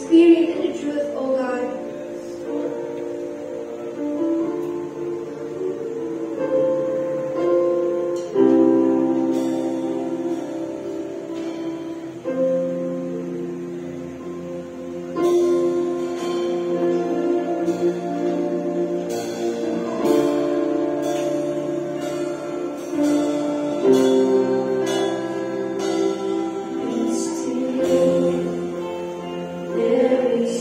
spirit and the truth, O God. There is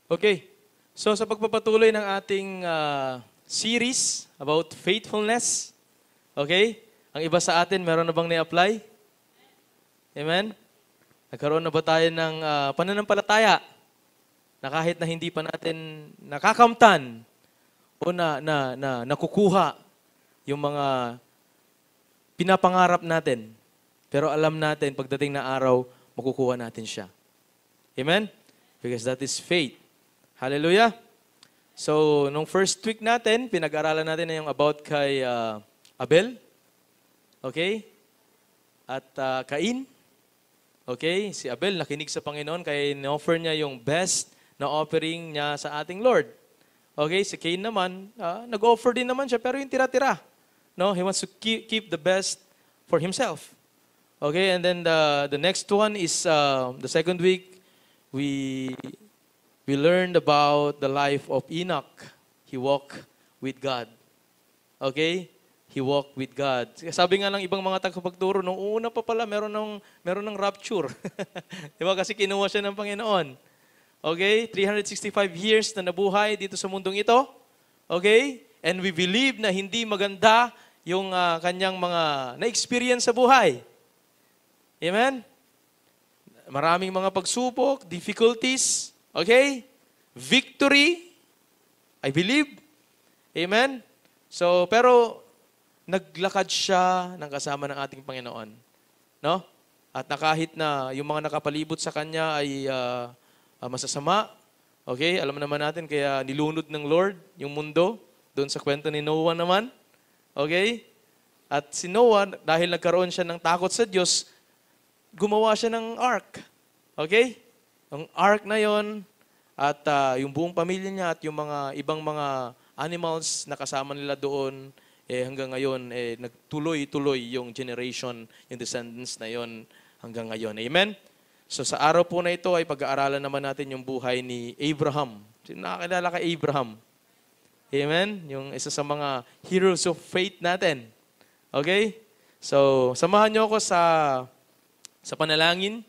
Okay. So sa pagpapatuloy ng ating series about faithfulness, okay? Ang iba sa atin, meron na bang na-apply? Amen? Nagkaroon na ba tayo ng pananampalataya na kahit na hindi pa natin nakakamtan o nakukuha yung mga pinapangarap natin, pero alam natin pagdating na araw, makukuha natin siya. Amen? Because that is faith. Hallelujah. So, nung first week natin, pinag-aralan natin na yung about kay Abel. Okay? At Cain. Okay? Si Abel nakinig sa Panginoon kaya in-offer niya yung best na offering niya sa ating Lord. Okay? Si Cain naman, nag-offer din naman siya pero yung tira-tira. No? He wants to keep the best for himself. Okay? And then the next one is the second week, we learned about the life of Enoch. He walked with God. Okay? He walked with God. Sabi nga ng ibang mga tagapagturo, nung una pa pala, meron ng rapture. Diba? Kasi kinuha siya ng Panginoon. Okay? 365 years na nabuhay dito sa mundong ito. Okay? And we believe na hindi maganda yung kanyang mga na-experience sa buhay. Amen? Maraming mga pagsubok, difficulties, okay? Victory, I believe. Amen? So, pero naglakad siya ng kasama ng ating Panginoon. No? At kahit na yung mga nakapalibot sa kanya ay masasama, okay? Alam naman natin, kaya nilunod ng Lord yung mundo, doon sa kwento ni Noah naman. Okay? At si Noah, dahil nagkaroon siya ng takot sa Diyos, gumawa siya ng ark. Okay? Ang ark na yon at yung buong pamilya niya at yung mga ibang mga animals na kasama nila doon, hanggang ngayon, nagtuloy-tuloy yung generation, yung descendants na yon hanggang ngayon. Amen? So sa araw po na ito ay pag-aaralan naman natin yung buhay ni Abraham. Sino nakakilala kay Abraham? Amen? Yung isa sa mga heroes of faith natin. Okay? So, samahan niyo ako sa panalangin.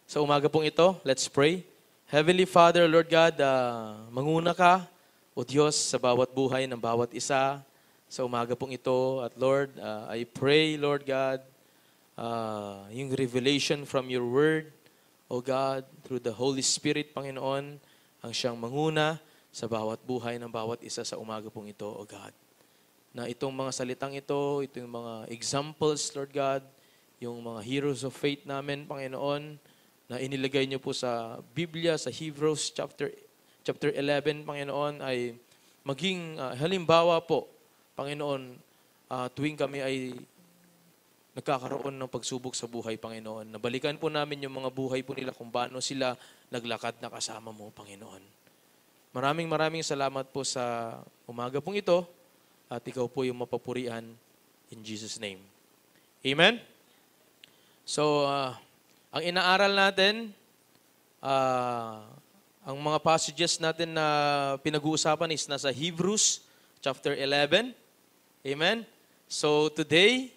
Sa umaga pong ito, let's pray. Heavenly Father, Lord God, manguna ka, O Diyos, sa bawat buhay ng bawat isa sa umaga pong ito. At Lord, I pray, Lord God, yung revelation from your word, O God, through the Holy Spirit, Panginoon, ang siyang manguna sa bawat buhay ng bawat isa sa umaga pong ito, O God. Na itong mga salitang ito, itong mga examples, Lord God, yung mga heroes of faith namin, Panginoon, na inilagay niyo po sa Biblia, sa Hebrews chapter 11, Panginoon, ay maging halimbawa po, Panginoon, tuwing kami ay nagkakaroon ng pagsubok sa buhay, Panginoon. Nabalikan po namin yung mga buhay po nila kung paano sila naglakad na kasama mo, Panginoon. Maraming salamat po sa umaga pong ito at ikaw po yung mapapurian in Jesus' name. Amen? So, ang inaaral natin, ang mga passages natin na pinag-uusapan is nasa Hebrews chapter 11. Amen? So, today,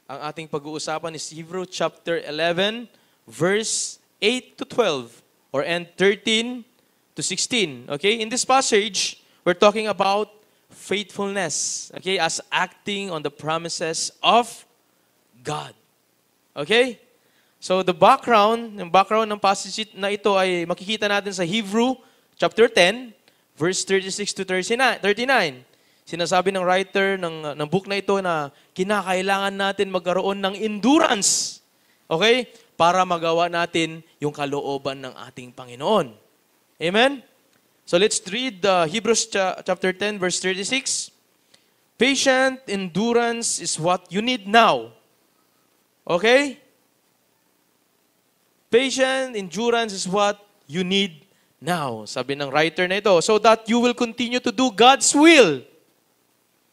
ang ating pag-uusapan is Hebrews chapter 11, verse 8 to 12, or and 13 to 16. Okay? In this passage, we're talking about faithfulness, okay, as acting on the promises of God. Okay? So the background, yung background ng passage na ito ay makikita natin sa Hebrew chapter 10, verse 36 to 39. Sinasabi ng writer ng book na ito na kinakailangan natin magkaroon ng endurance, okay, para magawa natin yung kalooban ng ating Panginoon. Amen? So let's read Hebrews chapter 10, verse 36. Patient endurance is what you need now. Okay? Patient endurance is what you need now. Sabi ng writer na ito, so that you will continue to do God's will.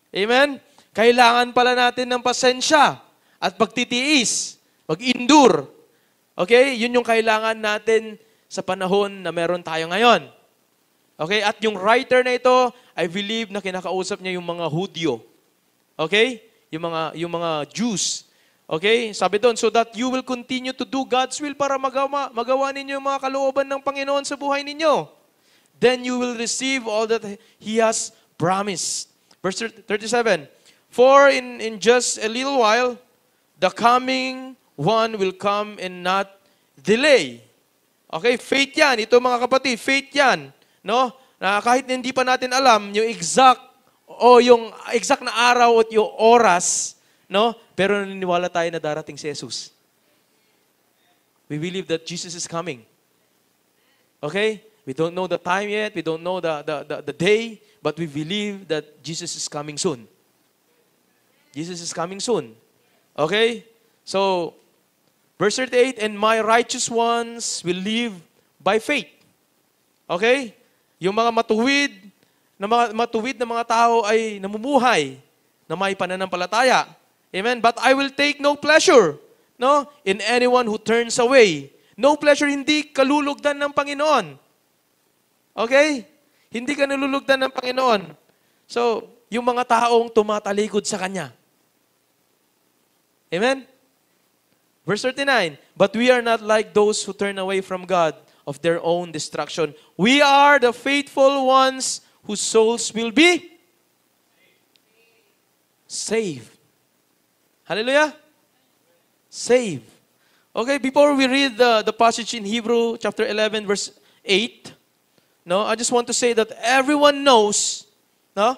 Amen? Kailangan pala natin ng pasensya at pagtitiis, mag-endure. Okay? Yun yung kailangan natin sa panahon na meron tayo ngayon. Okay? At yung writer na ito, I believe na kinakausap niya yung mga Hudyo. Okay? Yung mga Jews. Okay? Sabi doon, so that you will continue to do God's will para magawa ninyo yung mga kalooban ng Panginoon sa buhay ninyo. then you will receive all that He has promised. Verse 37, for in just a little while, the coming one will come and not delay. Okay, faith yan. Ito mga kapatid, faith yan. No? Na kahit hindi pa natin alam yung exact na araw at yung oras, no? Pero naniniwala tayo na darating si Jesus. We believe that Jesus is coming. Okay? We don't know the time yet, we don't know the day, but we believe that Jesus is coming soon. Jesus is coming soon. Okay? So, verse 38, and my righteous ones will live by faith. Okay? Yung mga matuwid na mga tao ay namumuhay na may pananampalataya. Amen? But I will take no pleasure, no, in anyone who turns away. No pleasure, hindi kalulugdan ng Panginoon. Okay? Hindi ka nalulugdan ng Panginoon. So, yung mga taong tumatalikod sa Kanya. Amen? Verse 39, but we are not like those who turn away from God of their own destruction. We are the faithful ones whose souls will be saved. Hallelujah? Saved. Okay, before we read the passage in Hebrew chapter 11 verse 8, no, I just want to say that everyone knows, no?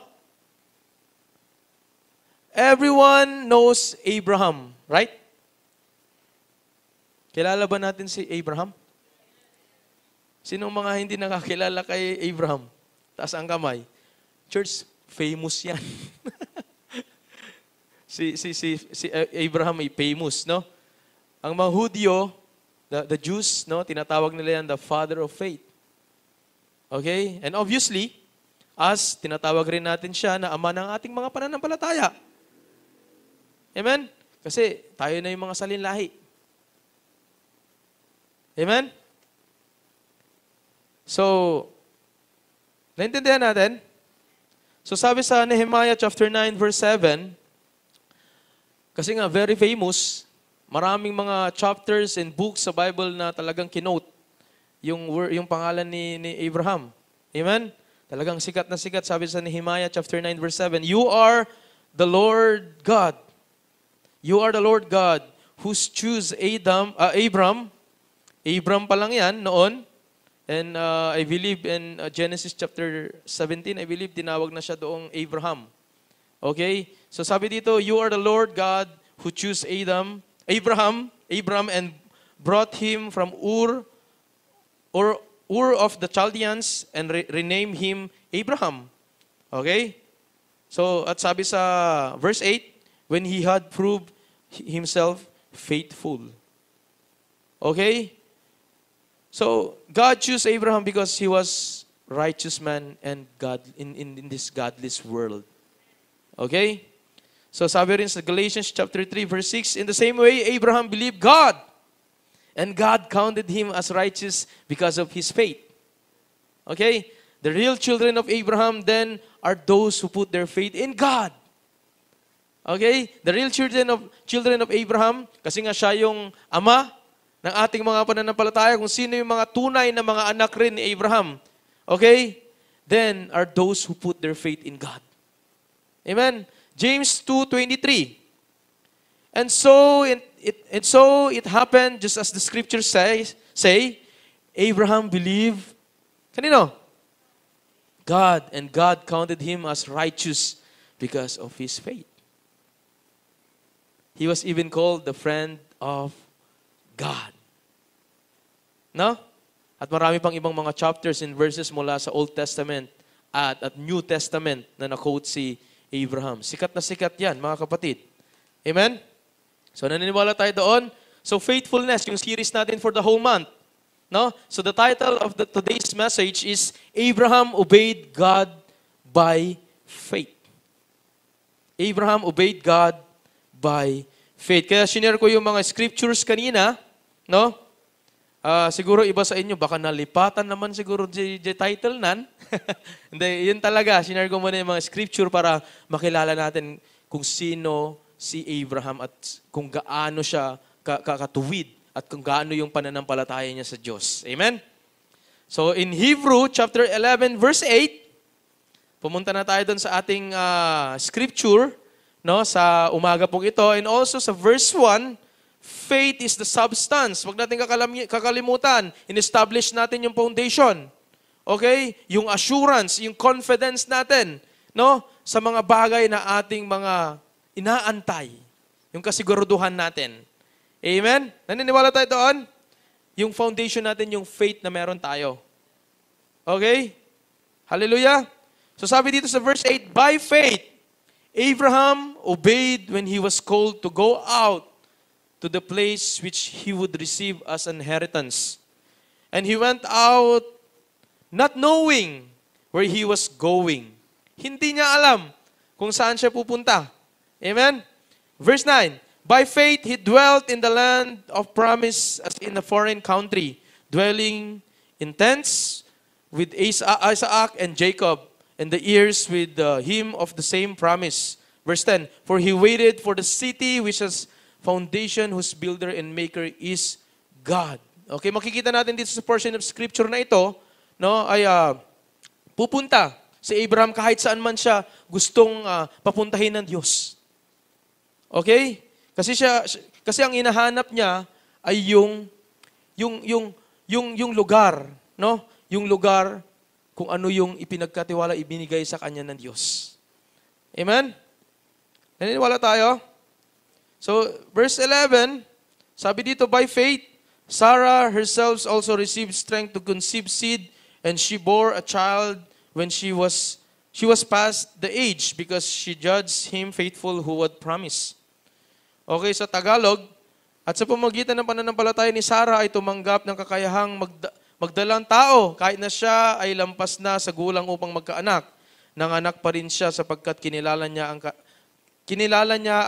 Everyone knows Abraham, right? Kilala ba natin si Abraham? Sinong mga hindi nakakilala kay Abraham? Taas ang kamay. Church, famous yan. si Abraham ay famous, no? Ang mga Hudyo, the Jews, no, tinatawag nila yan the father of faith. Okay? And obviously, us, tinatawag rin natin siya na ama ng ating mga pananampalataya. Amen? Kasi tayo na yung mga salinlahi. Amen? So, naintindihan natin? So sabi sa Nehemiah chapter 9 verse 7, kasi nga very famous, maraming mga chapters and books sa Bible na talagang kinote yung pangalan ni Abraham. Amen? Talagang sikat na sikat. Sabi sa Nehemiah chapter 9 verse 7, you are the Lord God. You are the Lord God who's choose Abram. Abram pa lang yan noon. And I believe in Genesis chapter 17, I believe tinawag na siya doong Abraham. Okay? So sabi dito, you are the Lord God who chose Abraham, and brought him from Ur of the Chaldeans and renamed him Abraham. Okay? So at sabi sa verse 8, when he had proved himself faithful. Okay? So, God chose Abraham because he was righteous man and God in this godless world. Okay? So, sabi rin sa Galatians chapter 3 verse 6, in the same way, Abraham believed God, and God counted him as righteous because of his faith. Okay? The real children of Abraham then are those who put their faith in God. Okay? The real children of Abraham, kasi nga siya yung ama ng ating mga pananampalataya, kung sino yung mga tunay na mga anak rin ni Abraham. Okay? Then are those who put their faith in God. Amen? James 2:23. And so it happened just as the scriptures say, Abraham believed, kanino? God, and God counted him as righteous because of his faith. He was even called the friend of God. No? At marami pang ibang mga chapters and verses mula sa Old Testament at New Testament na na-quote si Abraham. Sikat na sikat yan, mga kapatid. Amen? So, naniniwala tayo doon. So, faithfulness, yung series natin for the whole month. No? So, the title of today's message is Abraham obeyed God by faith. Abraham obeyed God by faith. Kaya sinare ko yung mga scriptures kanina, no? Siguro iba sa inyo, baka nalipatan naman siguro the title nan. Hindi, yun talaga. Sinare ko muna yung mga scripture para makilala natin kung sino si Abraham at kung gaano siya kakatuwid at kung gaano yung pananampalataya niya sa Diyos. Amen? So in Hebrew chapter 11 verse 8, pumunta na tayo doon sa ating scripture, no, sa umaga po ito. And also sa verse 1, faith is the substance. Huwag natin kakalimutan. In-establish natin yung foundation. Okay? Yung assurance, yung confidence natin, no, sa mga bagay na ating mga inaantay. Yung kasiguraduhan natin. Amen? Naniniwala tayo doon? Yung foundation natin, yung faith na meron tayo. Okay? Hallelujah? So sabi dito sa verse 8, by faith, Abraham obeyed when he was called to go out to the place which he would receive as an inheritance. And he went out not knowing where he was going. Hindi niya alam kung saan siya pupunta. Amen? Verse 9, by faith he dwelt in the land of promise as in a foreign country, dwelling in tents with Isaac and Jacob, and the heirs with him of the same promise. Verse 10, for he waited for the city which has foundation, whose builder and maker is God. Okay, makikita natin dito sa portion of scripture na ito, no, ay pupunta si Abraham kahit saan man siya gustong papuntahin ng Diyos. Okay? Kasi ang hinahanap niya ay yung lugar, no? Yung lugar kung ano yung ipinagkatiwala, ibinigay sa kanya ng Diyos. Amen? Naniniwala tayo? So, verse 11, sabi dito, by faith, Sarah herself also received strength to conceive seed, and she bore a child when she was past the age, because she judged him faithful who had promised. Okay, sa Tagalog, at sa pamamagitan ng pananampalataya ni Sarah ay tumanggap ng kakayahang magdalang tao kahit na siya ay lampas na sa gulang upang magkaanak. Nanganak pa rin siya sapagkat kinilala niya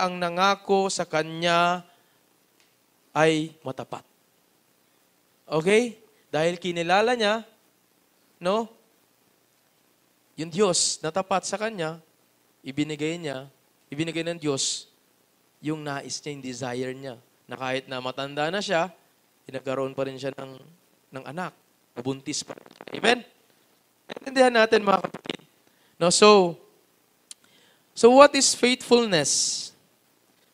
ang nangako sa kanya ay matapat. Okay? Dahil kinilala niya, no? Yung Diyos na tapat sa kanya, ibinigay ng Diyos yung nais niya, yung desire niya. Na kahit na matanda na siya, nagkaroon pa rin siya ng anak. Nabuntis pa rin. Amen? Naintindihan natin mga kapatid. No, so what is faithfulness?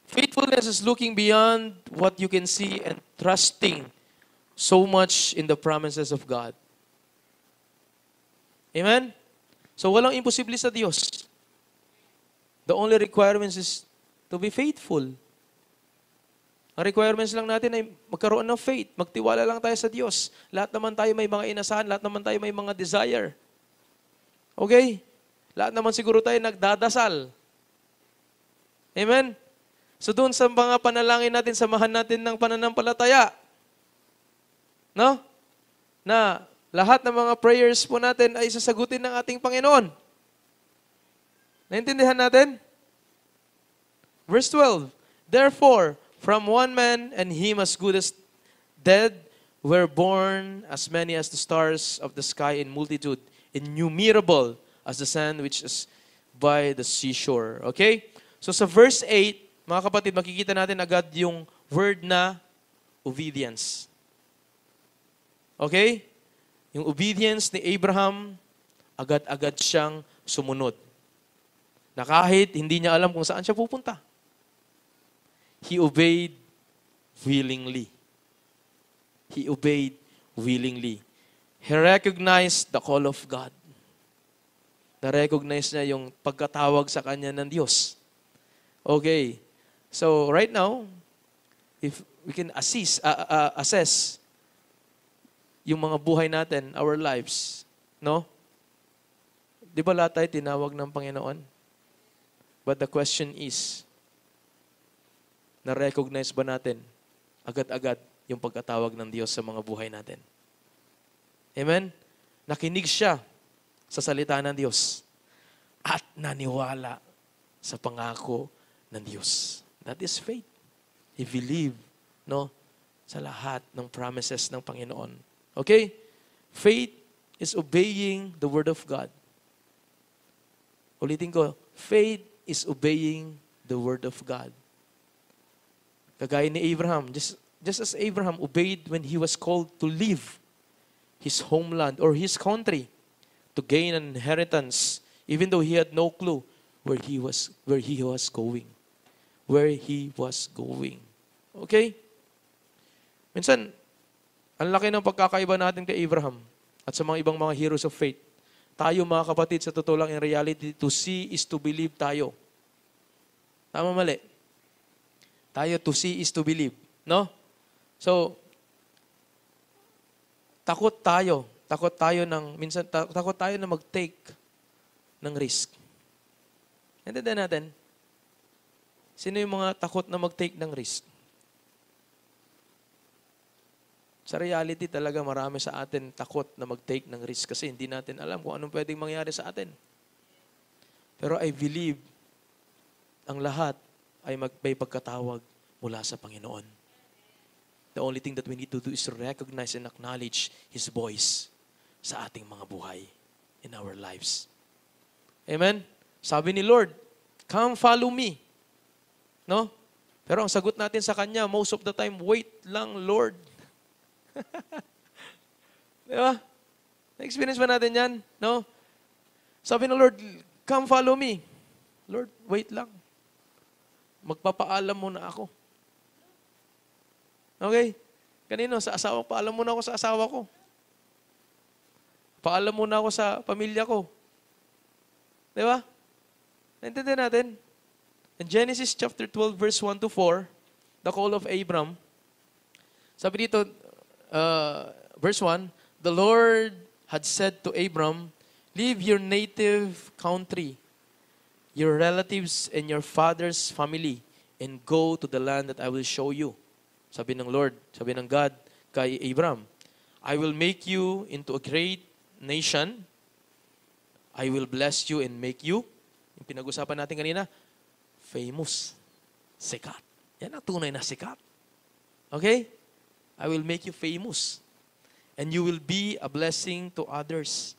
Faithfulness is looking beyond what you can see and trusting so much in the promises of God. Amen? So walang imposible sa Diyos. The only requirements is to be faithful. Ang requirements lang natin ay magkaroon ng faith. Magtiwala lang tayo sa Diyos. Lahat naman tayo may mga inasahan. Lahat naman tayo may mga desire. Okay? Lahat naman siguro tayo nagdadasal. Amen? So doon sa mga panalangin natin, samahan natin ng pananampalataya. No? Na lahat ng mga prayers po natin ay sasagutin ng ating Panginoon. Naintindihan natin? Verse 12, therefore, from one man, and him as good as dead, were born as many as the stars of the sky in multitude, innumerable as the sand which is by the seashore. Okay? So sa verse 8, mga kapatid, makikita natin agad yung word na obedience. Okay? Yung obedience ni Abraham, agad-agad siyang sumunod. Na kahit hindi niya alam kung saan siya pupunta. He obeyed willingly. He obeyed willingly. He recognized the call of God. Na-recognize niya yung pagkatawag sa kanya ng Diyos. Okay. So, right now, if we can assess yung mga buhay natin, our lives, no? Di ba lahat tayo tinawag ng Panginoon? But the question is, na-recognize ba natin agad-agad yung pagkatawag ng Diyos sa mga buhay natin? Amen? Nakinig siya sa salita ng Diyos at naniwala sa pangako ng Diyos. That is faith. He believed, no, sa lahat ng promises ng Panginoon. Okay? Faith is obeying the Word of God. Ulitin ko, faith is obeying the Word of God. Kagaya ni Abraham, just as Abraham obeyed when he was called to leave his homeland or his country to gain an inheritance, even though he had no clue where he was going. Where he was going. Okay? Minsan, ang laki ng pagkakaiba natin kay Abraham at sa mga ibang mga heroes of faith. Tayo mga kapatid, sa totoo lang in reality, to see is to believe tayo. Tama mali? Tayo, to see is to believe. No? So, takot tayo na mag-take ng risk. Naintindihan natin? Sino yung mga takot na mag-take ng risk? Sa reality talaga marami sa atin takot na mag-take ng risk kasi hindi natin alam kung anong pwedeng mangyari sa atin. Pero I believe ang lahat ay may pagkatawag mula sa Panginoon. The only thing that we need to do is to recognize and acknowledge His voice sa ating mga buhay in our lives. Amen? Sabi ni Lord, come follow me. No? Pero ang sagot natin sa Kanya, most of the time, wait lang, Lord. Di ba? Na-experience ba natin yan? No? Sabi ng Lord, come follow me. Lord, wait lang. Magpapaalam muna ako. Okay? Kanino? Sa asawa, paalam muna ako sa asawa ko. Paalam muna ako sa pamilya ko. Di ba? Naintindihan natin? In Genesis chapter 12, verse 1 to 4, the call of Abram, sabi dito, verse 1, the Lord had said to Abram, leave your native country, your relatives and your father's family, and go to the land that I will show you. Sabi ng Lord, sabi ng God kay Abram, I will make you into a great nation. I will bless you and make you, yung pinag-usapan natin kanina, famous. Sikat. Yan ang tunay na sikat. Okay? I will make you famous. And you will be a blessing to others.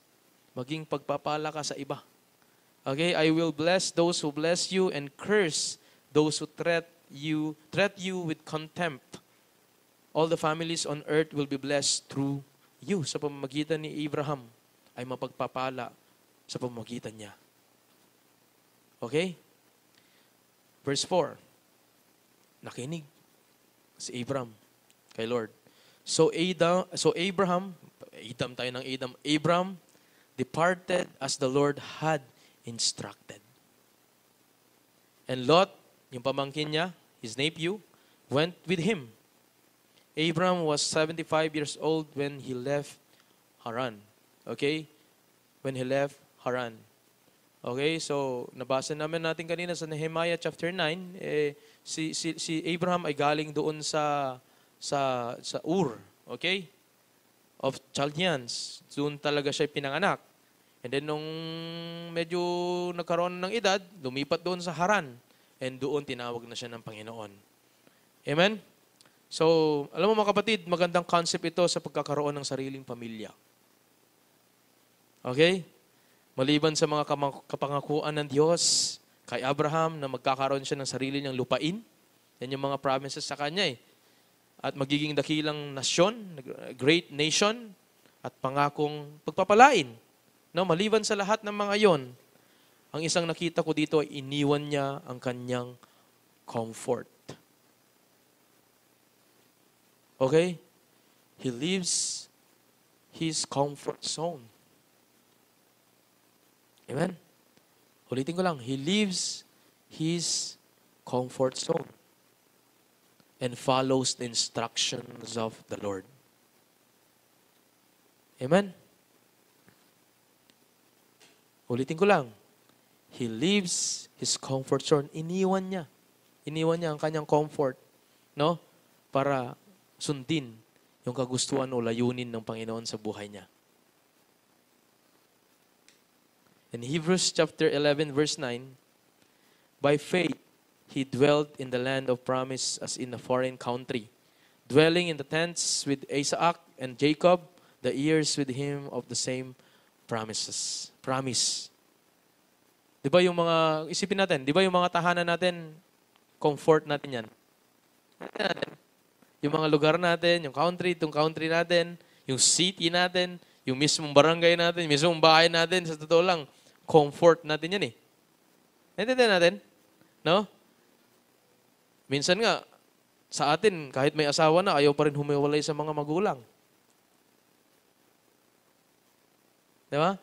Maging pagpapala ka sa iba. Okay? I will bless those who bless you and curse those who threat you with contempt. All the families on earth will be blessed through you. Sa pamamagitan ni Abraham ay mapagpapala sa pamamagitan niya. Okay? Verse 4. Nakinig si Abraham kay Lord. So Abraham departed as the Lord had instructed. And Lot, yung pamangkin niya, his nephew, went with him. Abraham was 75 years old when he left Haran. Okay? When he left Haran. Okay, so nabasa namin natin kanina sa Nehemiah chapter 9, si Abraham ay galing doon sa Ur, okay? Of Chaldeans. Doon talaga siya pinanganak. And then nung medyo nagkaroon ng edad, lumipat doon sa Haran. And doon tinawag na siya ng Panginoon. Amen? So, alam mo mga kapatid, magandang concept ito sa pagkakaroon ng sariling pamilya. Okay? Maliban sa mga kapangakuan ng Diyos kay Abraham na magkakaroon siya ng sarili niyang lupain. Yan yung mga promises sa kanya eh. At magiging dakilang nasyon, great nation, at pangakong pagpapalain. No, maliban sa lahat ng mga yon, ang isang nakita ko dito ay iniwan niya ang kanyang comfort. Okay? He leaves his comfort zone. Amen? Ulitin ko lang. He leaves his comfort zone and follows the instructions of the Lord. Amen? Ulitin ko lang. He leaves his comfort zone. Iniwan niya. Iniwan niya ang kanyang comfort. No? Para sundin yung kagustuhan o layunin ng Panginoon sa buhay niya. In Hebrews chapter 11 verse 9, by faith, he dwelt in the land of promise as in a foreign country, dwelling in the tents with Isaac and Jacob, the heirs with him of the same promise. Di ba yung mga, isipin natin, di ba yung mga tahanan natin, comfort natin yan. Yung mga lugar natin, yung country, itong country natin, yung city natin, yung mismong barangay natin, yung mismong bahay natin, sa totoo lang, comfort natin yan eh. Naintindihan natin? No? Minsan nga, sa atin, kahit may asawa na, ayaw pa rin humiwalay sa mga magulang. Di ba?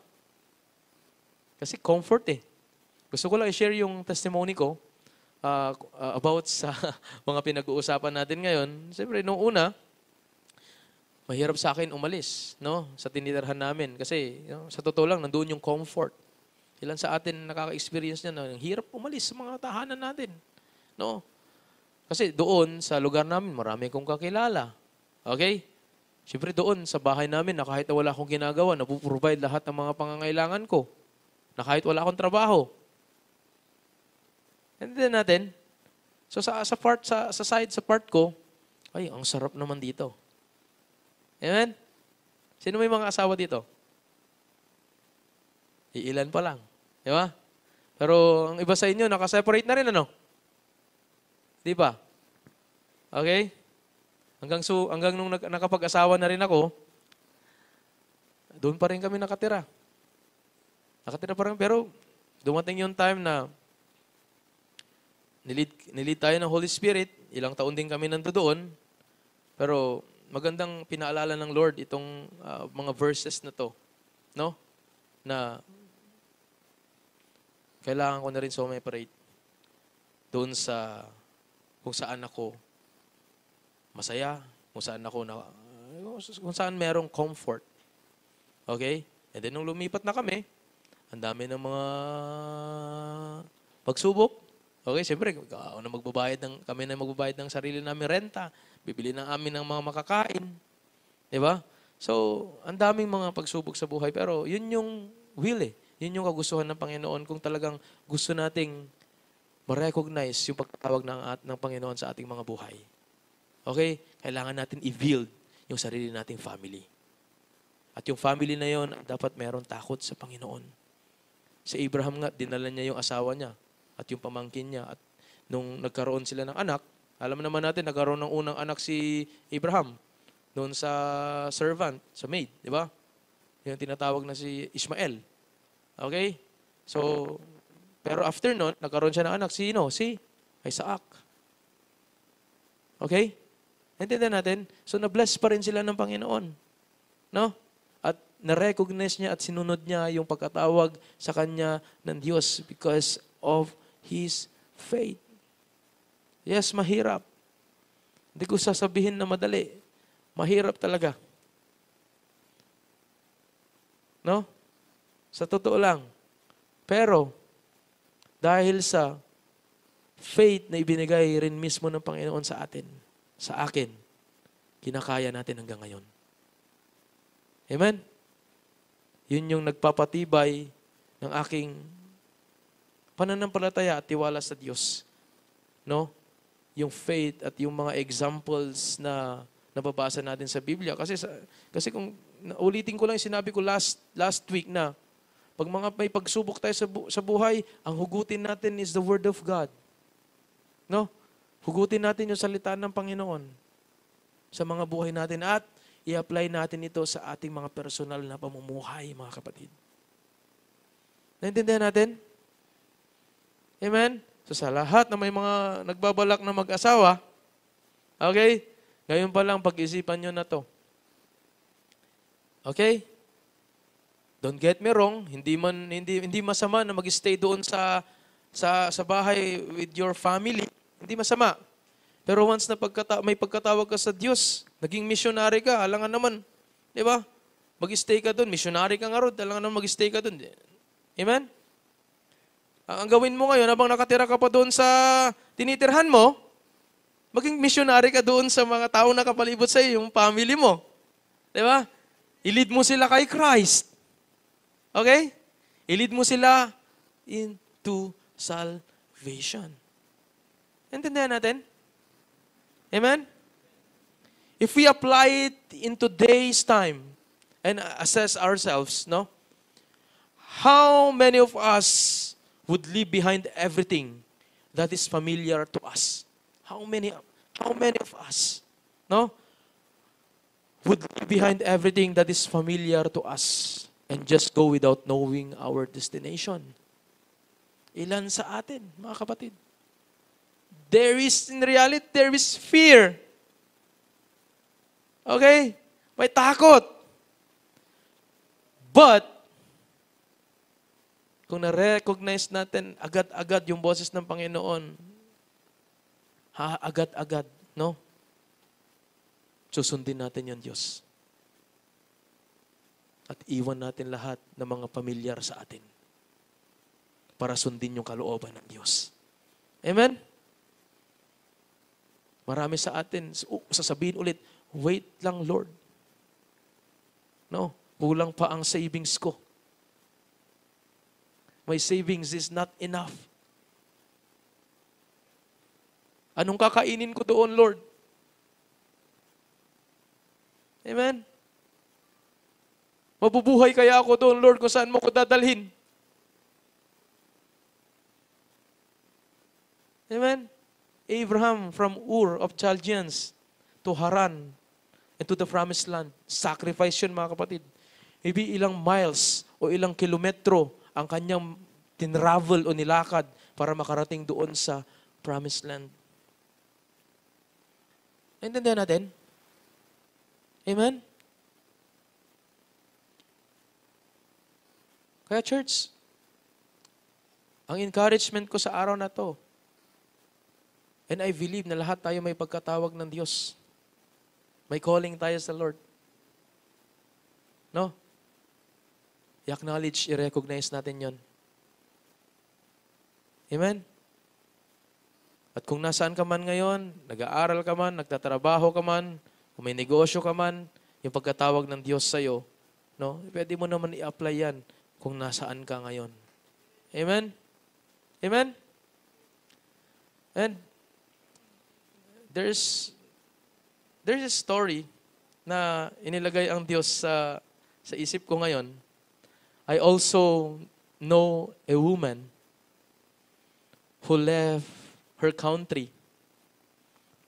Kasi comfort eh. Gusto ko lang i-share yung testimony ko about sa mga pinag-uusapan natin ngayon. Siyempre, noong una, mahirap sa akin umalis, no? Sa tinitirhan namin. Kasi, sa totoo lang, nandoon yung comfort. Ilan sa atin nakaka-experience niya na hirap umalis sa mga tahanan natin. No? Kasi doon, sa lugar namin, marami kong kakilala. Okay? Siyempre doon, sa bahay namin, na kahit na wala akong ginagawa, napuprovide lahat ng mga pangangailangan ko. Na kahit wala akong trabaho. Hindi natin. So sa part ko, ay, ang sarap naman dito. Amen? Sino may mga asawa dito? Iilan pa lang. Di ba? Pero ang iba sa inyo, nakaseparate na rin, ano? Di ba? Okay? Hanggang nung nakapag-asawa na rin ako, doon pa rin kami nakatira. Nakatira pa rin, pero dumating yung time na nilid tayo ng Holy Spirit, ilang taon din kami nandoon, pero magandang pinaalala ng Lord itong mga verses na to, no? Na kailangan ko na rin sumeparate doon sa kung saan ako masaya, kung saan merong comfort. Okay? And then nung lumipat na kami, ang dami ng mga pagsubok. Okay, siyempre, kami na magbabayad ng sarili namin renta, bibili ng amin ng mga makakain. Di ba? So, ang daming mga pagsubok sa buhay, pero yun yung will eh. Yun yung kagustuhan ng Panginoon kung talagang gusto nating ma-recognize yung pagtawag ng Panginoon sa ating mga buhay. Okay? Kailangan natin i-build yung sarili nating family. At yung family na yun, dapat meron takot sa Panginoon. Si Abraham nga, dinala niya yung asawa niya at yung pamangkin niya. At nung nagkaroon sila ng anak, alam naman natin, nagkaroon ng unang anak si Abraham doon sa servant, sa maid, di ba? Yung tinatawag na si Ishmael. Okay? So, pero after nun, nagkaroon siya ng anak. Sino? Si Isaac. Okay? Naintindihan natin? So, na-bless pa rin sila ng Panginoon. No? At na-recognize niya at sinunod niya yung pagkatawag sa kanya ng Diyos because of His faith. Yes, mahirap. Hindi ko sasabihin na madali. Mahirap talaga. No? Sa totoo lang. Pero, dahil sa faith na ibinigay rin mismo ng Panginoon sa atin, sa akin, kinakaya natin hanggang ngayon. Amen? Yun yung nagpapatibay ng aking pananampalataya at tiwala sa Diyos. No? Yung faith at yung mga examples na nababasa natin sa Biblia. Kasi kung ulitin ko lang yung sinabi ko last week na pag may pagsubok tayo sa buhay, ang hugutin natin is the Word of God. No? Hugutin natin yung salita ng Panginoon sa mga buhay natin at i-apply natin ito sa ating mga personal na pamumuhay, mga kapatid. Naintindihan natin? Amen? So sa lahat na may mga nagbabalak na mag-asawa, okay? Ngayon pa lang pag-isipan nyo na to. Okay? Don't get me wrong, hindi masama na mag-stay doon sa bahay with your family. Hindi masama. Pero once na may pagkatawag ka sa Diyos, naging missionary ka, alangan naman, di ba? Mag-stay ka doon, missionary ka nga ron, alangan naman mag-stay ka doon. Amen? Ang gawin mo ngayon, habang nakatira ka pa doon sa tinitirhan mo, maging missionary ka doon sa mga tao na kapalibot sa iyo, yung family mo. Di ba? I-lead mo sila kay Christ. Okay? I-lead mo sila into salvation. Intindihan natin? Amen? If we apply it in today's time and assess ourselves, no? How many of us would leave behind everything that is familiar to us? How many of us? No? would leave behind everything that is familiar to us and just go without knowing our destination. Ilan sa atin, mga kapatid? In reality, there is fear. Okay? May takot. But, kung na-recognize natin agad-agad yung boses ng Panginoon, agad-agad, no? Susundin natin yung Diyos. At iwan natin lahat ng mga pamilyar sa atin para sundin yung kalooban ng Diyos. Amen? Marami sa atin, sasabihin ulit, wait lang Lord. No, kulang pa ang savings ko. My savings is not enough. Anong kakainin ko doon, Lord? Amen? Mabubuhay kaya ako doon, Lord, kung saan mo ko dadalhin? Amen? Abraham from Ur of Chaldeans to Haran and to the promised land. Sacrifice yun, mga kapatid. Maybe ilang miles o ilang kilometro ang kanyang tinravel o nilakad para makarating doon sa promised land. Naintindihan natin? Amen? Kaya church, ang encouragement ko sa araw na to, and I believe na lahat tayo may pagkatawag ng Diyos. May calling tayo sa Lord. No? I-acknowledge, i-recognize natin yon. Amen? At kung nasaan ka man ngayon, nag-aaral ka man, nagtatrabaho ka man, kung may negosyo ka man, yung pagkatawag ng Diyos sa'yo, no? Pwede mo naman i-apply yan kung nasaan ka ngayon. Amen? Amen? And there's a story na inilagay ang Diyos sa isip ko ngayon. I also know a woman who left her country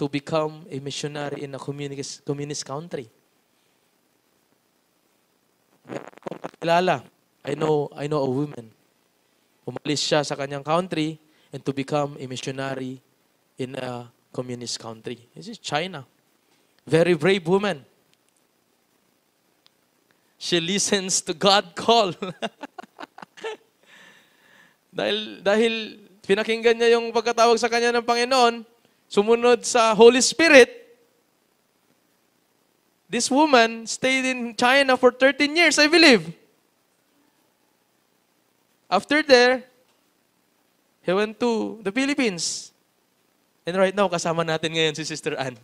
to become a missionary in a communist country. Kung kakilala, I know a woman. Umalis siya sa kanyang country and to become a missionary in a communist country. This is China. Very brave woman. She listens to God call. dahil pinakinggan niya yung pagkatawag sa kanya ng Panginoon, sumunod sa Holy Spirit. This woman stayed in China for 13 years, I believe. After there, he went to the Philippines. And right now, kasama natin ngayon si Sister Ann.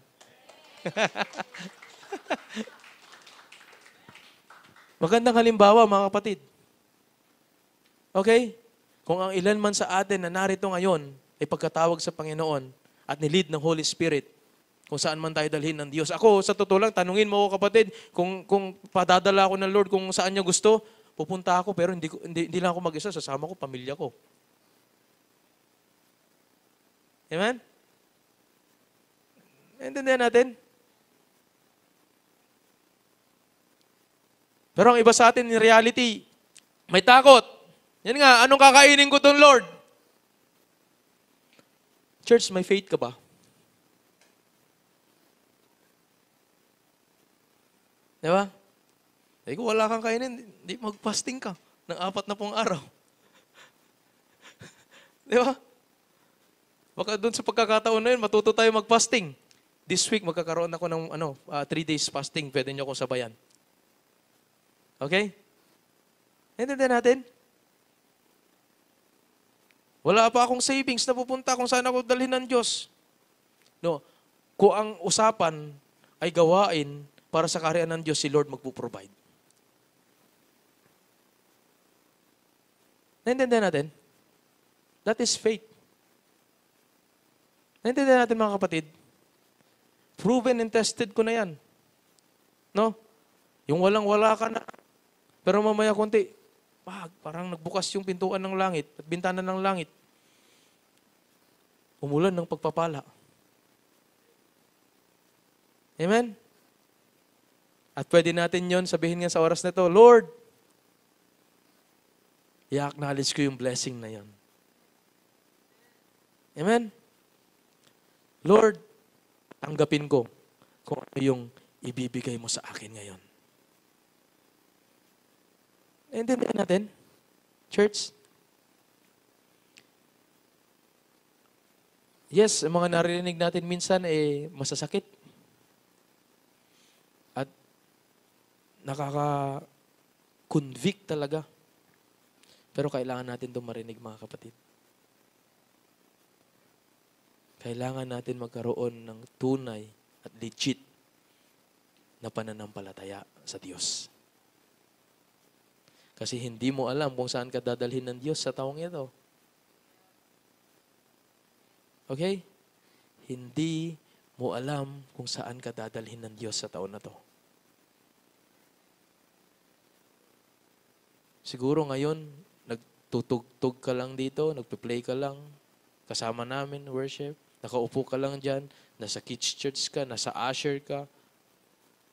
Magandang halimbawa, mga kapatid. Okay? Kung ang ilan man sa atin na narito ngayon ay pagkatawag sa Panginoon at nilid ng Holy Spirit, kung saan man tayo dalhin ng Diyos. Ako, sa totoo lang, tanungin mo ako, kapatid, kung padadala ako ng Lord, kung saan niya gusto, pupunta ako, pero hindi lang ako mag-isa, sasama ko, pamilya ko. Amen? Naintindihan natin? Pero ang iba sa atin, in reality, may takot. Yan nga, anong kakainin ko doon, Lord? Church, may faith ka ba? Di ba? Kung wala kang kainin, di mag-fasting ka ng 40 araw. Di ba? Baka doon sa pagkakataon na yun, matuto tayo mag-fasting. This week, magkakaroon ako ng 3 days fasting. Pwede nyo akong sabayan. Okay? Naintindihan natin? Wala pa akong savings na pupunta kung saan ako dalhin ng Diyos. No. Kung ang usapan ay gawain para sa kaharian ng Diyos, si Lord magpo-provide. Naintindihan natin? That is faith. Naintindihan natin, mga kapatid? Proven and tested ko na yan. No? Yung walang-wala ka na. Pero mamaya konti, parang nagbukas yung pintuan ng langit at bintana ng langit. Umulan ng pagpapala. Amen? At pwede natin yon sabihin nga sa oras na to, Lord, i-acknowledge ko yung blessing na yon. Amen? Lord, tanggapin ko kung ano yung ibibigay mo sa akin ngayon. Naintindihan natin? Church? Yes, ang mga narinig natin minsan masasakit. At nakaka-convict talaga. Pero kailangan natin itong marinig, mga kapatid. Kailangan natin magkaroon ng tunay at legit na pananampalataya sa Diyos. Kasi hindi mo alam kung saan ka dadalhin ng Diyos sa taong ito. Okay? Hindi mo alam kung saan ka dadalhin ng Diyos sa taon na to. Siguro ngayon, nagtutugtog ka lang dito, nagpe-play ka lang, kasama namin, worship, nakaupo ka lang dyan, nasa kids church ka, nasa usher ka,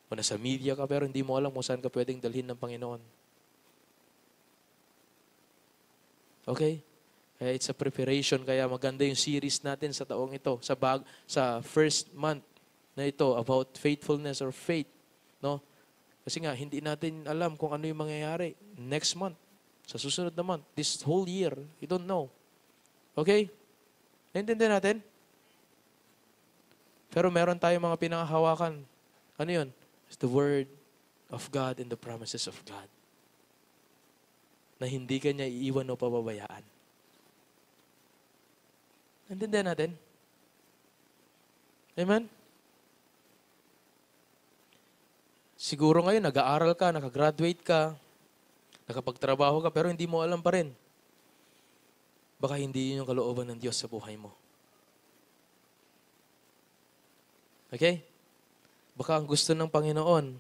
o nasa media ka, pero hindi mo alam kung saan ka pwedeng dalhin ng Panginoon. Okay? Kaya it's a preparation. Kaya maganda yung series natin sa taong ito. Sa first month na ito about faithfulness or faith. No? Kasi nga, hindi natin alam kung ano yung mangyayari next month. Sa susunod na month. This whole year. You don't know. Okay? Naintindihan natin? Pero meron tayong mga pinanghahawakan. Ano yun? It's the Word of God and the promises of God. Na hindi ka niya iiwan o pababayaan. Naintindihan natin? Amen? Siguro ngayon, nag-aaral ka, nakagraduate ka, nakapagtrabaho ka, pero hindi mo alam pa rin. Baka hindi yun yung kalooban ng Diyos sa buhay mo. Okay? Baka ang gusto ng Panginoon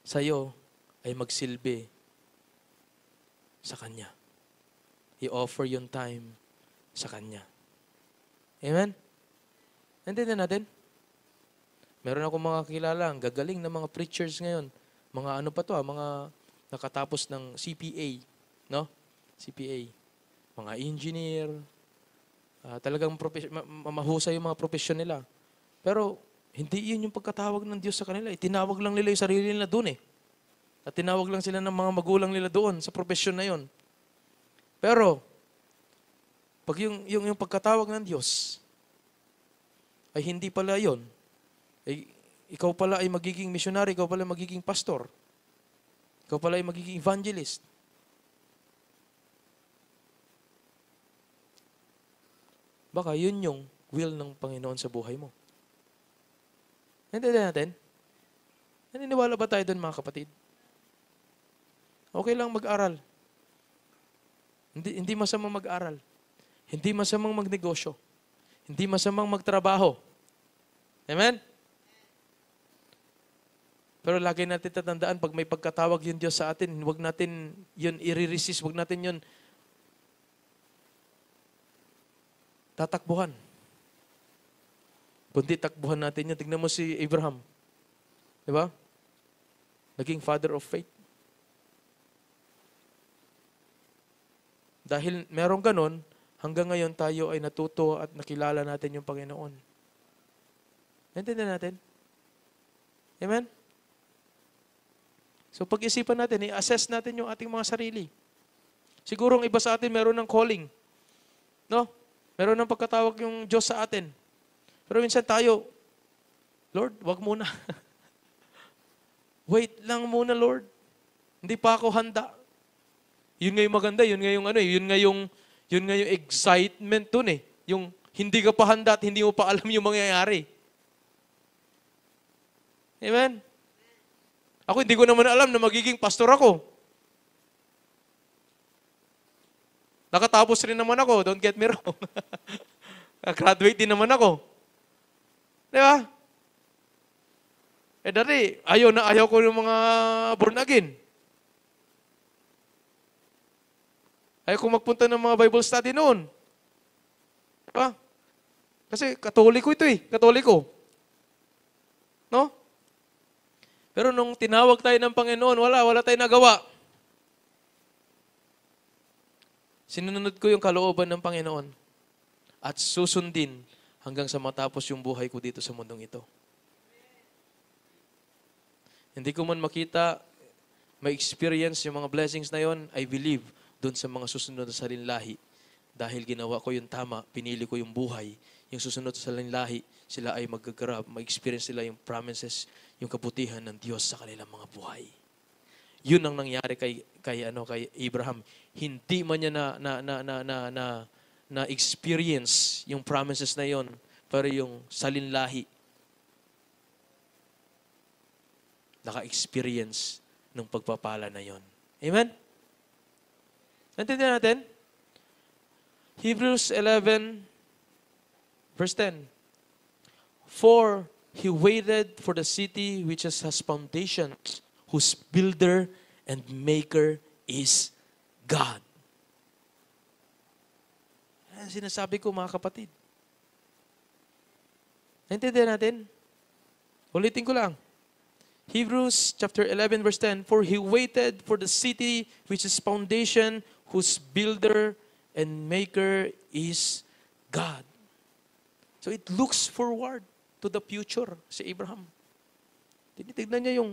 sa'yo ay magsilbi sa Kanya. I-offer yung time sa Kanya. Amen? Naintindihan natin? Meron akong mga kilala, ang gagaling na mga preachers ngayon. Mga ano pa to, mga nakatapos ng CPA. No? CPA. Mga engineer. Talagang mahusay yung mga profesyon nila. Pero, hindi yun yung pagkatawag ng Diyos sa kanila. Tinawag lang nila yung sarili nila doon At tinawag lang sila ng mga magulang nila doon sa profesyon na yun. Pero, pag yung pagkatawag ng Diyos, ay hindi pala yun. Ikaw pala ay magiging missionary, ikaw pala ay magiging pastor. Ikaw pala ay magiging evangelist. Baka yun yung will ng Panginoon sa buhay mo. Naintindihan natin? Naniniwala ba tayo doon, mga kapatid? Okay lang mag-aral. Hindi masamang mag-aral. Hindi masamang magnegosyo. Hindi masamang magtrabaho. Amen? Pero lagi natin tatandaan, pag may pagkatawag yung Diyos sa atin, huwag natin yun i-resist, huwag natin yun tatakbuhan. Kundi takbuhan natin yun. Tignan mo si Abraham. Di ba? Naging father of faith. Dahil merong ganon, hanggang ngayon tayo ay natuto at nakilala natin yung Panginoon. Naintindihan natin? Amen? So pag-isipan natin, i-assess natin yung ating mga sarili. Siguro ang iba sa atin meron ng calling. No? Meron ng pagkatawag yung Diyos sa atin. Pero minsan tayo, Lord, wag muna. Wait lang muna, Lord. Hindi pa ako handa. Yun nga yung maganda, yun nga yung excitement dun Yung hindi ka pa handa at hindi mo pa alam yung mangyayari. Amen? Ako hindi ko naman alam na magiging pastor ako. Nakatapos rin naman ako, don't get me wrong. Graduate din naman ako. Di ba? Dati, ayaw ko ng mga born again. Ayaw ko magpunta ng mga Bible study noon. Diba? Kasi katoliko ito Katoliko. No? Pero nung tinawag tayo ng Panginoon, wala tayong nagawa. Sinunod ko yung kalooban ng Panginoon at susundin hanggang sa matapos yung buhay ko dito sa mundong ito. Hindi ko man makita, ma-experience yung mga blessings na yon, I believe doon sa mga susunod na salinlahi. Dahil ginawa ko yung tama, pinili ko yung buhay. Yung susunod sa salinlahi, sila ay mag-grab, ma-experience sila yung promises, yung kabutihan ng Diyos sa kanilang mga buhay. Yun ang nangyari kay Abraham. Hindi man niya na experience yung promises na yon, pero yung salinlahi naka-experience ng pagpapala na yon. Amen? Naintindihan natin? Hebrews 11 verse 10. For he waited for the city which has foundations, whose builder and maker is God. Yan sinasabi ko, mga kapatid. Naintindihan natin? Ulitin ko lang. Hebrews chapter 11 verse 10, for he waited for the city which is foundation, whose builder and maker is God. So it looks forward to the future si Abraham. Tinitignan niya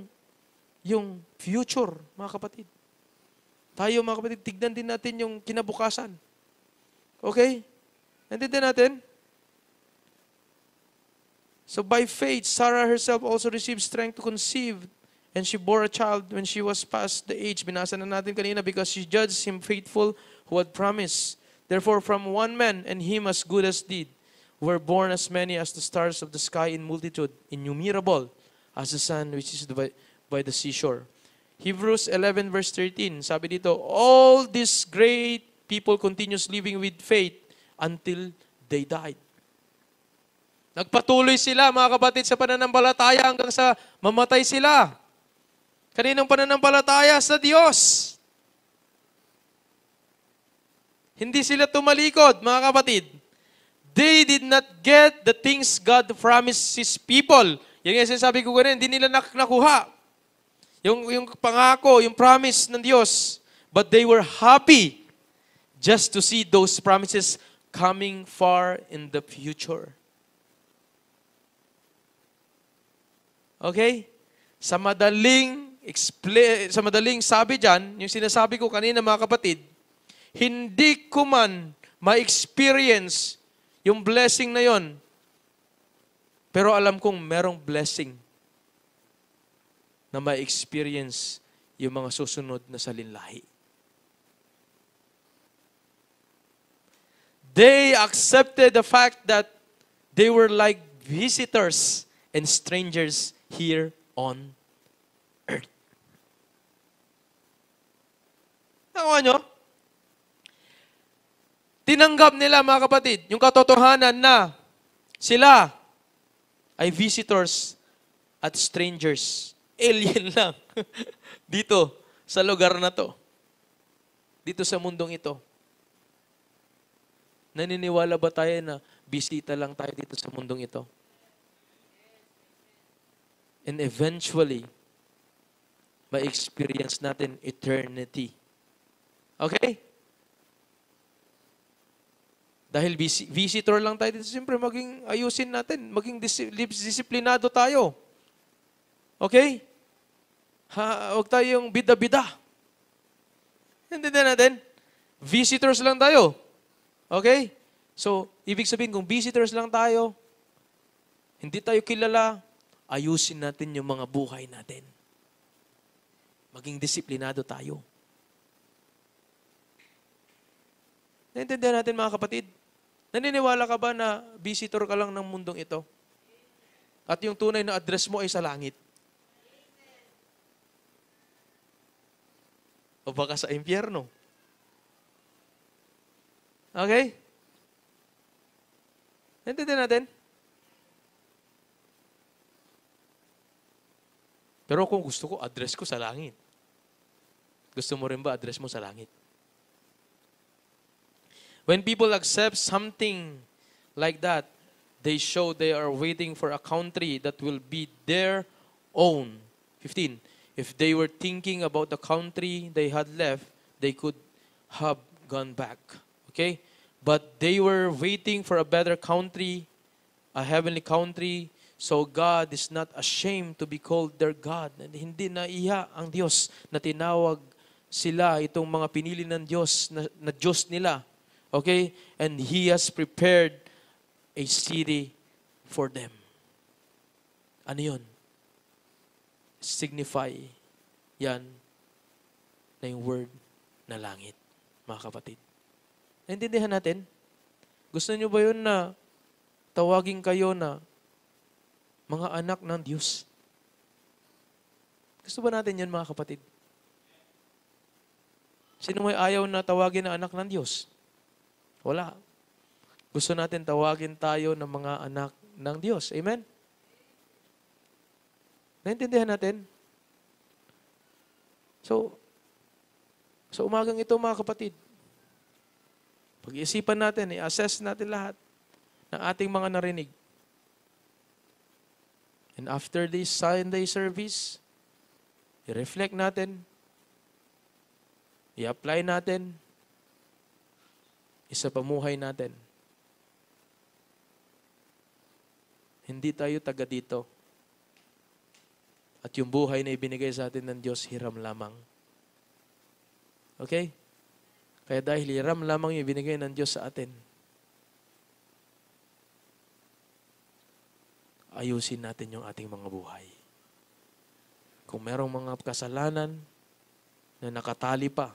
yung future, mga kapatid. Tayo, mga kapatid, tignan din natin yung kinabukasan. Okay? Naintindihan natin? So by faith, Sarah herself also received strength to conceive, and she bore a child when she was past the age. Binasa na natin kanina, because she judged him faithful who had promised. Therefore, from one man, and him as good as deed, were born as many as the stars of the sky in multitude, innumerable as the sun which is by the seashore. Hebrews 11 verse 13, sabi dito, all these great people continues living with faith until they died. Nagpatuloy sila, mga kapatid, sa pananampalataya hanggang sa mamatay sila. Kaninong pananampalataya? Sa Diyos. Hindi sila tumalikod, mga kapatid. They did not get the things God promised His people. Yan yung sinasabi ko ganun, hindi nila nakuha. Yung pangako, yung promise ng Diyos. But they were happy just to see those promises coming far in the future. Okay? Sa madaling sabi dyan, yung sinasabi ko kanina, mga kapatid, hindi ko man ma-experience yung blessing na yon, pero alam kong merong blessing na ma-experience yung mga susunod na salinlahi. They accepted the fact that they were like visitors and strangers here on earth. Nakuha nyo? Tinanggap nila, mga kapatid, yung katotohanan na sila ay visitors at strangers. Alien lang. Dito, sa lugar na to. Dito sa mundong ito. Naniniwala ba tayo na bisita lang tayo dito sa mundong ito? And eventually, ma-experience natin eternity. Okay? Dahil visitor lang tayo dito, siyempre maging ayusin natin, maging disiplinado tayo. Okay? Huwag tayong bida-bida. Hindi na natin. Visitors lang tayo. Okay? So, ibig sabihin, kung visitors lang tayo, hindi tayo kilala, ayusin natin yung mga buhay natin. Maging disiplinado tayo. Naintindihan natin, mga kapatid? Naniniwala ka ba na visitor ka lang ng mundong ito? At yung tunay na address mo ay sa langit? O baka sa impyerno? Okay? Naintindihan natin? Pero kung gusto ko, address ko sa langit. Gusto mo rin ba address mo sa langit? When people accept something like that, they show they are waiting for a country that will be their own 15. If they were thinking about the country they had left, they could have gone back. Okay? But they were waiting for a better country, a heavenly country. So God is not ashamed to be called their God. And hindi naiya ang Diyos na tinawag sila, itong mga pinili ng Diyos na Diyos nila. Okay? And He has prepared a city for them. Ano yun? Signify yan na yung word na langit, mga kapatid. Naintindihan natin? Gusto niyo ba yun na tawagin kayo na mga anak ng Diyos? Gusto ba natin yun, mga kapatid? Sino may ayaw na tawagin na anak ng Diyos? Wala. Gusto natin tawagin tayo ng mga anak ng Diyos. Amen? Naintindihan natin? So, sa umagang ito, mga kapatid, pag-iisipan natin, i-assess natin lahat ng ating mga narinig. And after this Sunday service, i-reflect natin, i-apply natin, isa pamuhay natin. Hindi tayo taga dito. At yung buhay na ibinigay sa atin ng Diyos, hiram lamang. Okay? Kaya dahil hiram lamang yung ibinigay ng Diyos sa atin, ayusin natin yung ating mga buhay. Kung merong mga kasalanan na nakatali pa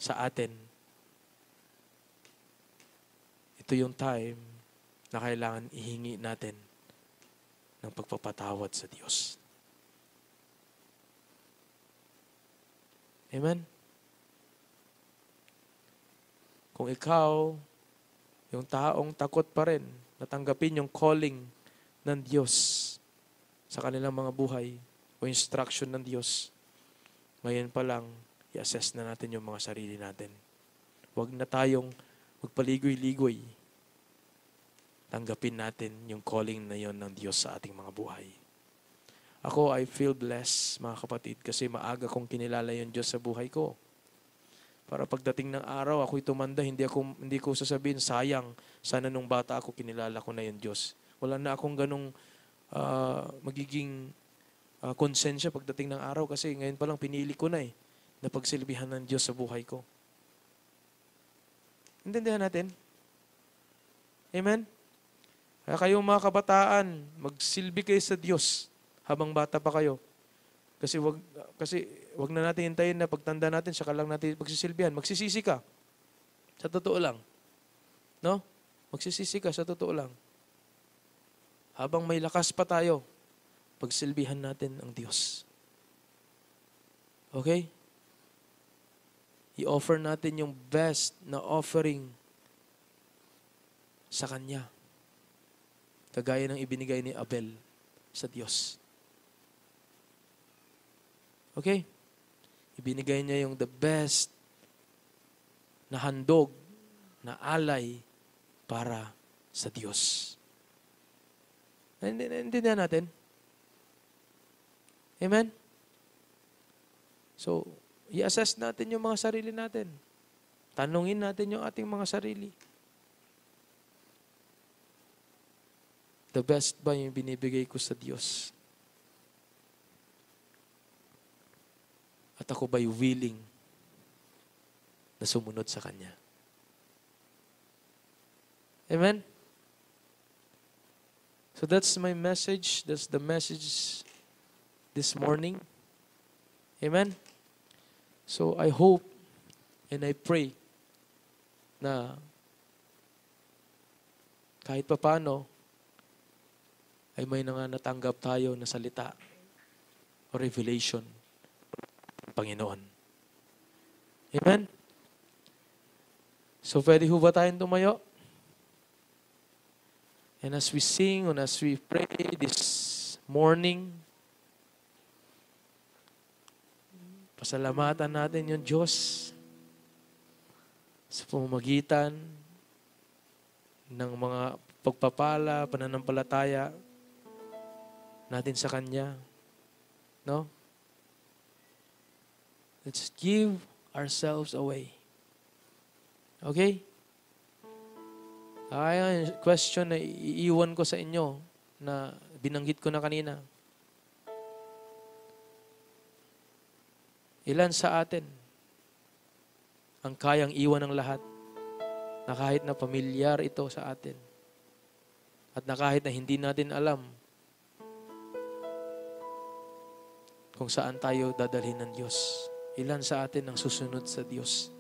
sa atin, ito yung time na kailangan ihingi natin ng pagpapatawad sa Diyos. Amen? Kung ikaw, yung taong takot pa rin, natanggapin yung calling ng Diyos sa kanilang mga buhay o instruction ng Diyos, ngayon pa lang, i-assess na natin yung mga sarili natin. Huwag na tayong magpaligoy-ligoy. Tanggapin natin yung calling na yon ng Diyos sa ating mga buhay. Ako, I feel blessed, mga kapatid, kasi maaga kong kinilala yung Diyos sa buhay ko. Para pagdating ng araw, ako'y tumanda, hindi ko sasabihin, sayang, sana nung bata ako, kinilala ko na yung Diyos. Wala na akong ganong magiging konsensya pagdating ng araw, kasi ngayon pa lang pinili ko na na pagsilbihan ng Diyos sa buhay ko. Intindihan natin? Amen? Kaya kayong mga kabataan, magsilbi kayo sa Diyos habang bata pa kayo. Kasi wag na natin hintayin na pagtanda natin, saka lang natin pagsisilbihan. Magsisisi ka. Sa totoo lang. No? Magsisisi ka, sa totoo lang. Habang may lakas pa tayo, pagsilbihan natin ang Diyos. Okay? I-offer natin yung best na offering sa Kanya. Kagaya ng ibinigay ni Abel sa Diyos. Okay? Ibinigay niya yung the best na handog, na alay para sa Diyos. Naintindihan natin? Amen? So, i-assess natin yung mga sarili natin. Tanungin natin yung ating mga sarili. The best ba yung binibigay ko sa Diyos? At ako ba'y willing na sumunod sa Kanya? Amen? So that's my message. That's the message this morning. Amen? So I hope and I pray na kahit papano ay may natanggap tayo na salita o revelation ng Panginoon. Amen? So pwede ho ba tayong tumayo? And as we sing and as we pray this morning, pasalamatan natin yung Diyos sa pamamagitan ng mga pagpapala, pananampalataya natin sa Kanya. No? Let's give ourselves away. Okay? Ay, question na iiwan ko sa inyo na binanggit ko na kanina. Ilan sa atin ang kayang iwan ng lahat na kahit na pamilyar ito sa atin at na kahit na hindi natin alam kung saan tayo dadalhin ng Diyos. Ilan sa atin ang susunod sa Diyos?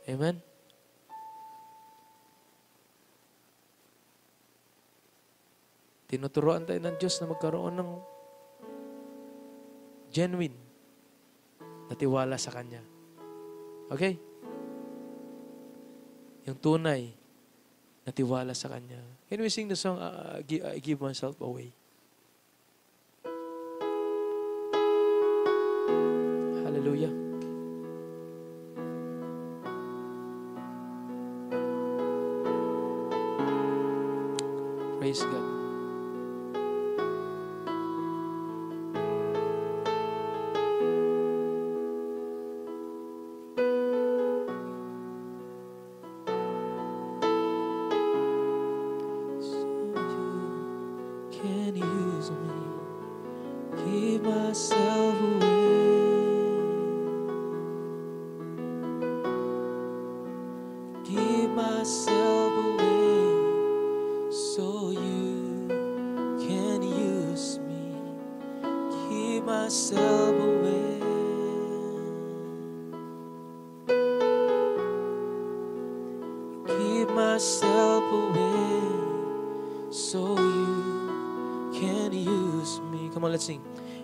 Amen? Tinuturoan tayo ng Diyos na magkaroon ng genuine na tiwala sa Kanya. Okay? Yung tunay na tiwala sa Kanya. Can we sing the song, I Give Myself Away? Hallelujah. Praise God. Can use me, give myself away, give myself away, so you can use me, give myself away, give myself away, so you can use me. Come on, let's sing.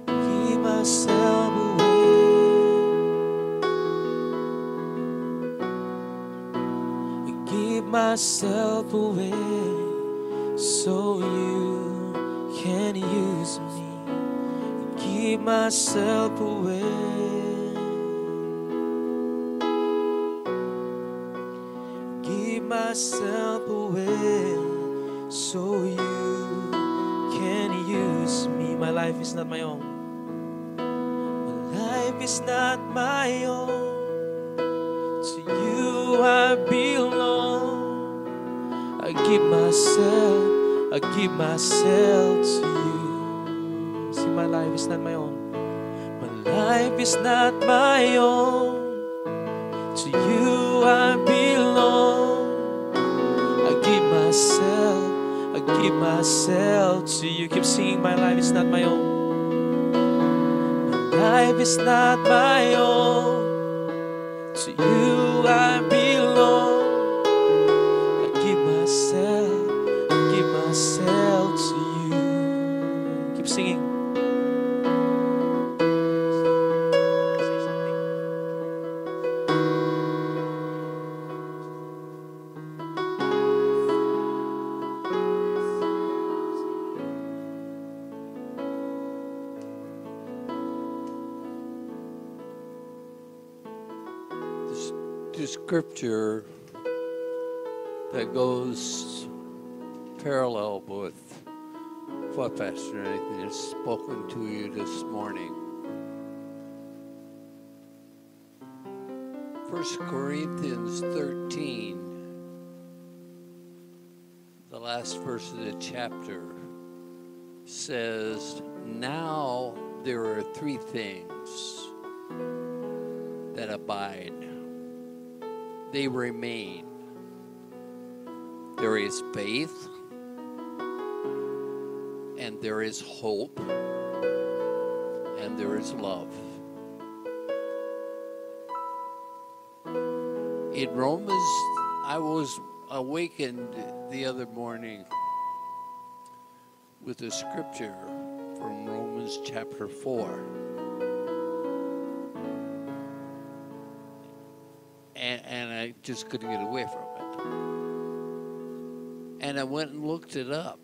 Give myself away. Give myself away so you can use me. Give myself away. Give myself away so you can use me. My life is not my own. My life is not my own. To you I belong. I give myself to you. See, my life is not my own. My life is not my own. To you I belong. I give myself to you. Keep singing, my life is not my own. My life is not my own. To you I belong. I give myself to you. Keep singing. The scripture that goes parallel with what Pastor Nathan has spoken to you this morning. 1 Corinthians 13, the last verse of the chapter, says, "Now there are three things that abide. They remain. There is faith, and there is hope, and there is love." In Romans, I was awakened the other morning with a scripture from Romans chapter 4. And I just couldn't get away from it. And I went and looked it up.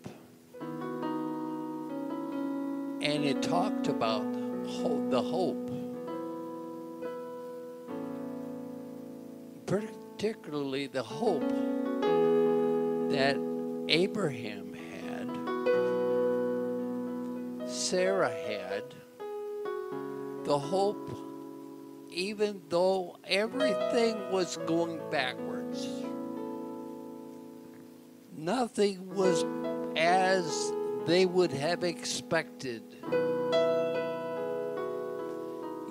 And it talked about the hope. Particularly the hope that Abraham had Sarah had, the hope, even though everything was going backwards, nothing was as they would have expected.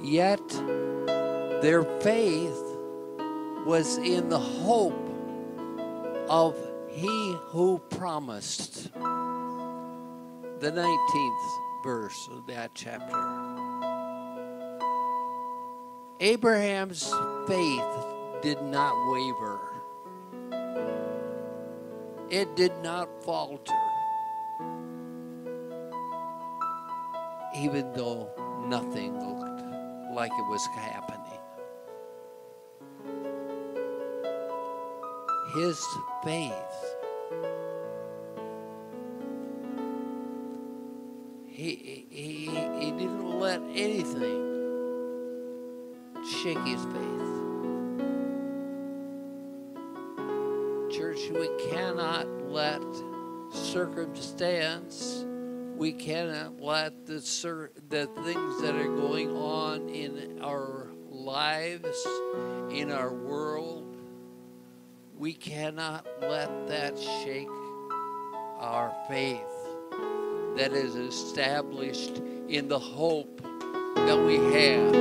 Yet their faith was in the hope of He who promised. The 19th verse of that chapter. Abraham's faith did not waver. It did not falter. Even though nothing looked like it was happening. His faith, he didn't let anything shake his faith. Church, we cannot let circumstance, we cannot let the things that are going on in our lives, in our world, we cannot let that shake our faith that is established in the hope that we have,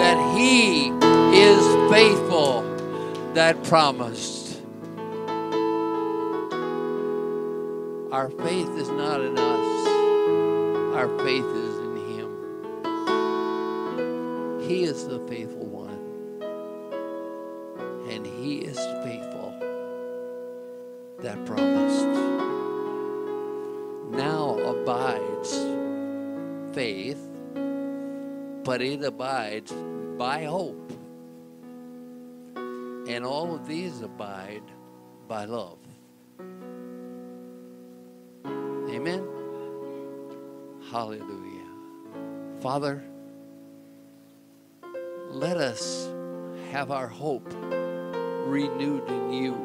that He is faithful that promised. Our faith is not in us. Our faith is in Him. He is the faithful one. And He is faithful that promised. Now abides faith, but it abides by hope. And all of these abide by love. Amen? Hallelujah. Father, let us have our hope renewed in You.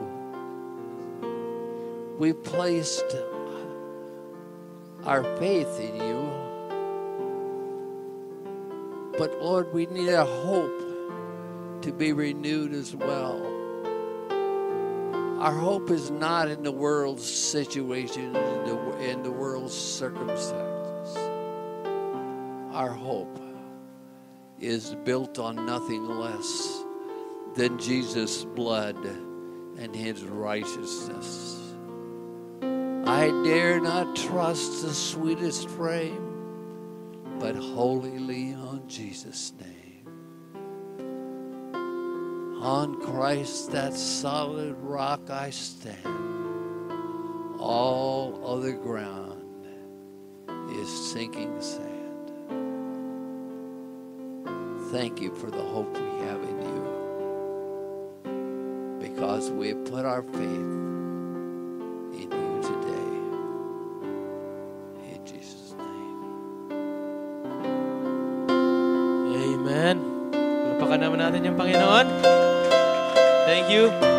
We placed our faith in You, but Lord, we need our hope to be renewed as well. Our hope is not in the world's situation, in the world's circumstances. Our hope is built on nothing less than Jesus' blood and His righteousness. I dare not trust the sweetest frame, but wholly lean on Jesus' name. On Christ, that solid rock I stand. All other ground is sinking sand. Thank You for the hope we have in You, because we have put our faith in You today. In Jesus' name. Amen. Palapakan naman natin yung Panginoon. Thank you.